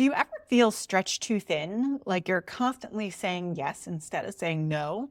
Do you ever feel stretched too thin, like you're constantly saying yes instead of saying no?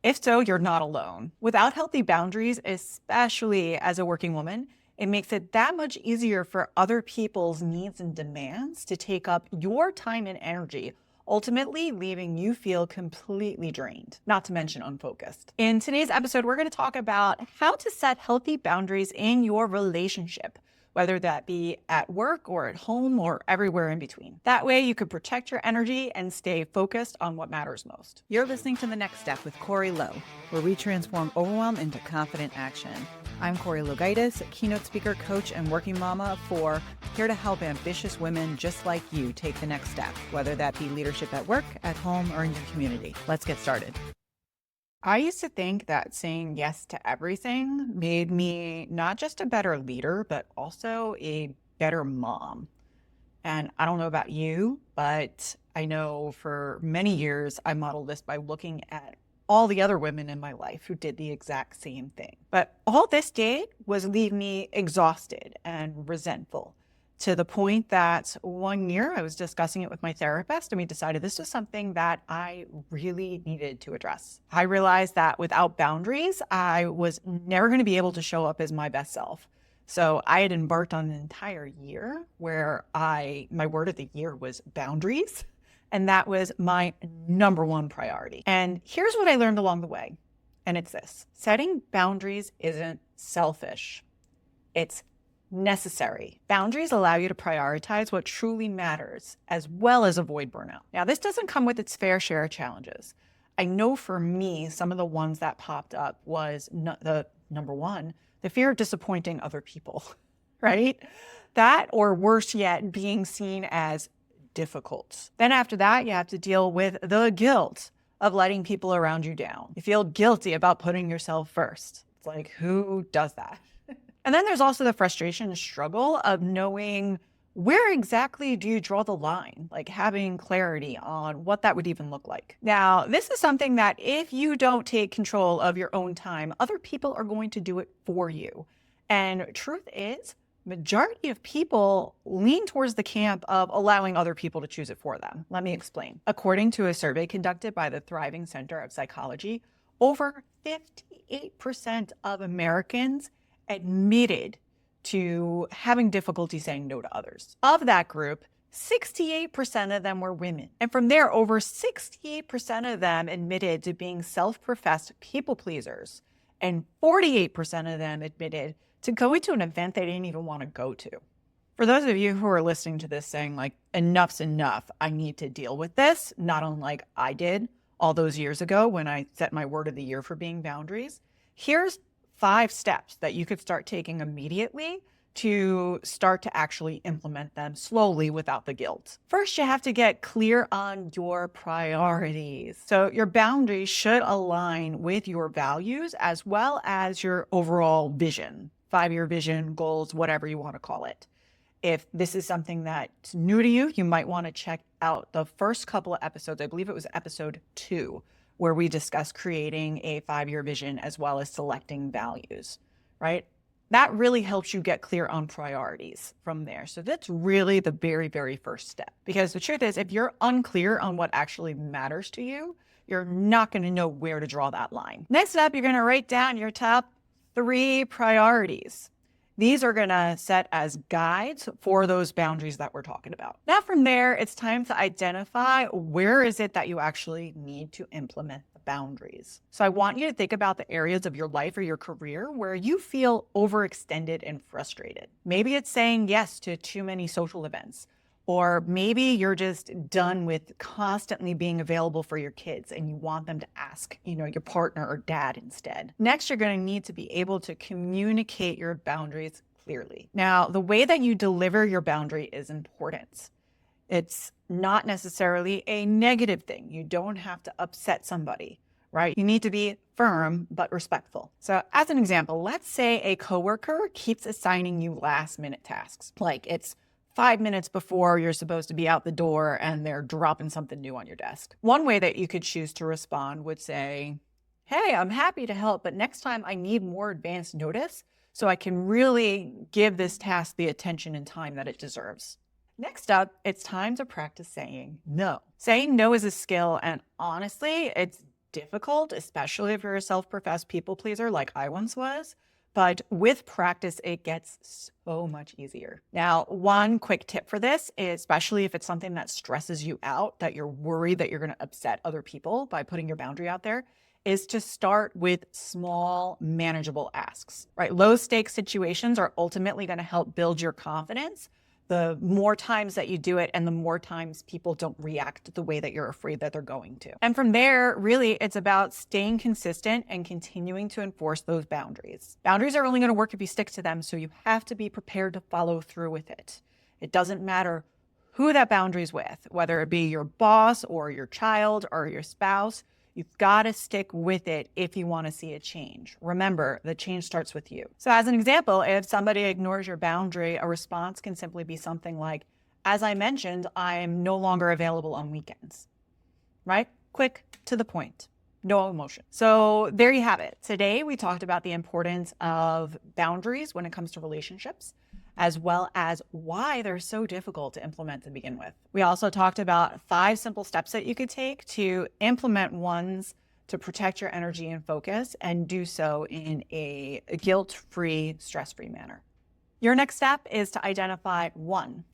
If so, you're not alone. Without healthy boundaries, especially as a working woman, it makes it that much easier for other people's needs and demands to take up your time and energy, ultimately leaving you feel completely drained, not to mention unfocused. In today's episode, we're going to talk about how to set healthy boundaries in your relationship, whether that be at work or at home or everywhere in between. That way you could protect your energy and stay focused on what matters most. You're listening to The Next Step with Corrie Lo, where we transform overwhelm into confident action. I'm Corrie Lo, keynote speaker, coach, and working mama of four, here to help ambitious women just like you take the next step, whether that be leadership at work, at home, or in your community. Let's get started. I used to think that saying yes to everything made me not just a better leader, but also a better mom. And I don't know about you, but I know for many years I modeled this by looking at all the other women in my life who did the exact same thing. But all this did was leave me exhausted and resentful, to the point that one year I was discussing it with my therapist and we decided this was something that I really needed to address. I realized that without boundaries, I was never going to be able to show up as my best self. So I had embarked on an entire year where my word of the year was boundaries. And that was my number one priority. And here's what I learned along the way. And it's this: setting boundaries isn't selfish. It's necessary. Boundaries allow you to prioritize what truly matters, as well as avoid burnout. Now, this doesn't come with its fair share of challenges. I know for me, some of the ones that popped up was the number one, the fear of disappointing other people, right? That, or worse yet, being seen as difficult. Then after that, you have to deal with the guilt of letting people around you down. You feel guilty about putting yourself first. It's like, who does that? And then there's also the frustration and struggle of knowing where exactly do you draw the line, like having clarity on what that would even look like. Now, this is something that if you don't take control of your own time, other people are going to do it for you. And truth is, majority of people lean towards the camp of allowing other people to choose it for them. Let me explain. According to a survey conducted by the Thriving Center of Psychology, over 58% of Americans admitted to having difficulty saying no to others. Of that group, 68% of them were women. And from there, over 68% of them admitted to being self-professed people pleasers. And 48% of them admitted to going to an event they didn't even want to go to. For those of you who are listening to this saying like, enough's enough, I need to deal with this, not unlike I did all those years ago when I set my word of the year for being boundaries, here's 5 steps that you could start taking immediately to start to actually implement them slowly without the guilt. First, you have to get clear on your priorities. So your boundaries should align with your values as well as your overall vision, 5-year vision, goals, whatever you want to call it. If this is something that's new to you, you might want to check out the first couple of episodes. I believe it was episode 2, where we discuss creating a 5-year vision as well as selecting values, right? That really helps you get clear on priorities from there. So that's really the very, very first step. Because the truth is, if you're unclear on what actually matters to you, you're not going to know where to draw that line. Next up, you're going to write down your top 3 priorities. These are going to set as guides for those boundaries that we're talking about. Now from there, it's time to identify where is it that you actually need to implement the boundaries. So I want you to think about the areas of your life or your career where you feel overextended and frustrated. Maybe it's saying yes to too many social events. Or maybe you're just done with constantly being available for your kids and you want them to ask, your partner or dad instead. Next, you're going to need to be able to communicate your boundaries clearly. Now, the way that you deliver your boundary is important. It's not necessarily a negative thing. You don't have to upset somebody, right? You need to be firm but respectful. So as an example, let's say a coworker keeps assigning you last-minute tasks. Like it's 5 minutes before you're supposed to be out the door and they're dropping something new on your desk. One way that you could choose to respond would say, hey, I'm happy to help, but next time I need more advance notice so I can really give this task the attention and time that it deserves. Next up, it's time to practice saying no. Saying no is a skill, and honestly, it's difficult, especially if you're a self-professed people pleaser like I once was. But with practice, it gets so much easier. Now, one quick tip for this, especially if it's something that stresses you out, that you're worried that you're going to upset other people by putting your boundary out there, is to start with small, manageable asks, right? Low stakes situations are ultimately going to help build your confidence. The more times that you do it and the more times people don't react the way that you're afraid that they're going to. And from there, really, it's about staying consistent and continuing to enforce those boundaries. Boundaries are only going to work if you stick to them, so you have to be prepared to follow through with it. It doesn't matter who that boundary is with, whether it be your boss or your child or your spouse. You've got to stick with it if you want to see a change. Remember, the change starts with you. So as an example, if somebody ignores your boundary, a response can simply be something like, as I mentioned, I'm no longer available on weekends, right? Quick, to the point, no emotion. So there you have it. Today, we talked about the importance of boundaries when it comes to relationships, as well as why they're so difficult to implement to begin with. We also talked about 5 simple steps that you could take to implement ones to protect your energy and focus, and do so in a guilt-free, stress-free manner. Your next step is to identify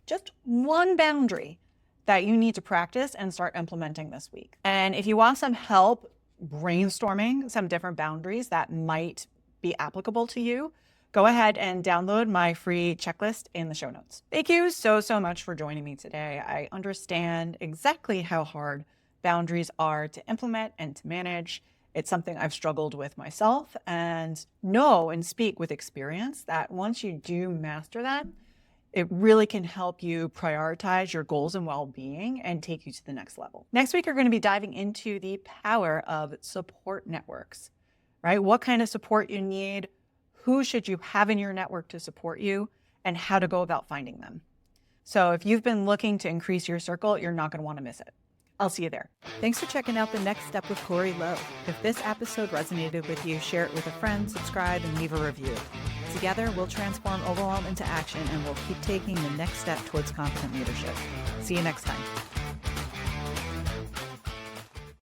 just one boundary that you need to practice and start implementing this week. And if you want some help brainstorming some different boundaries that might be applicable to you, go ahead and download my free checklist in the show notes. Thank you so much for joining me today. I understand exactly how hard boundaries are to implement and to manage. It's something I've struggled with myself, and know and speak with experience that once you do master that, it really can help you prioritize your goals and well-being and take you to the next level. Next week, we're going to be diving into the power of support networks, right? What kind of support you need, who should you have in your network to support you, and how to go about finding them. So if you've been looking to increase your circle, you're not going to want to miss it. I'll see you there. Thanks for checking out The Next Step with Corrie Lo. If this episode resonated with you, share it with a friend, subscribe, and leave a review. Together, we'll transform overwhelm into action, and we'll keep taking the next step towards confident leadership. See you next time.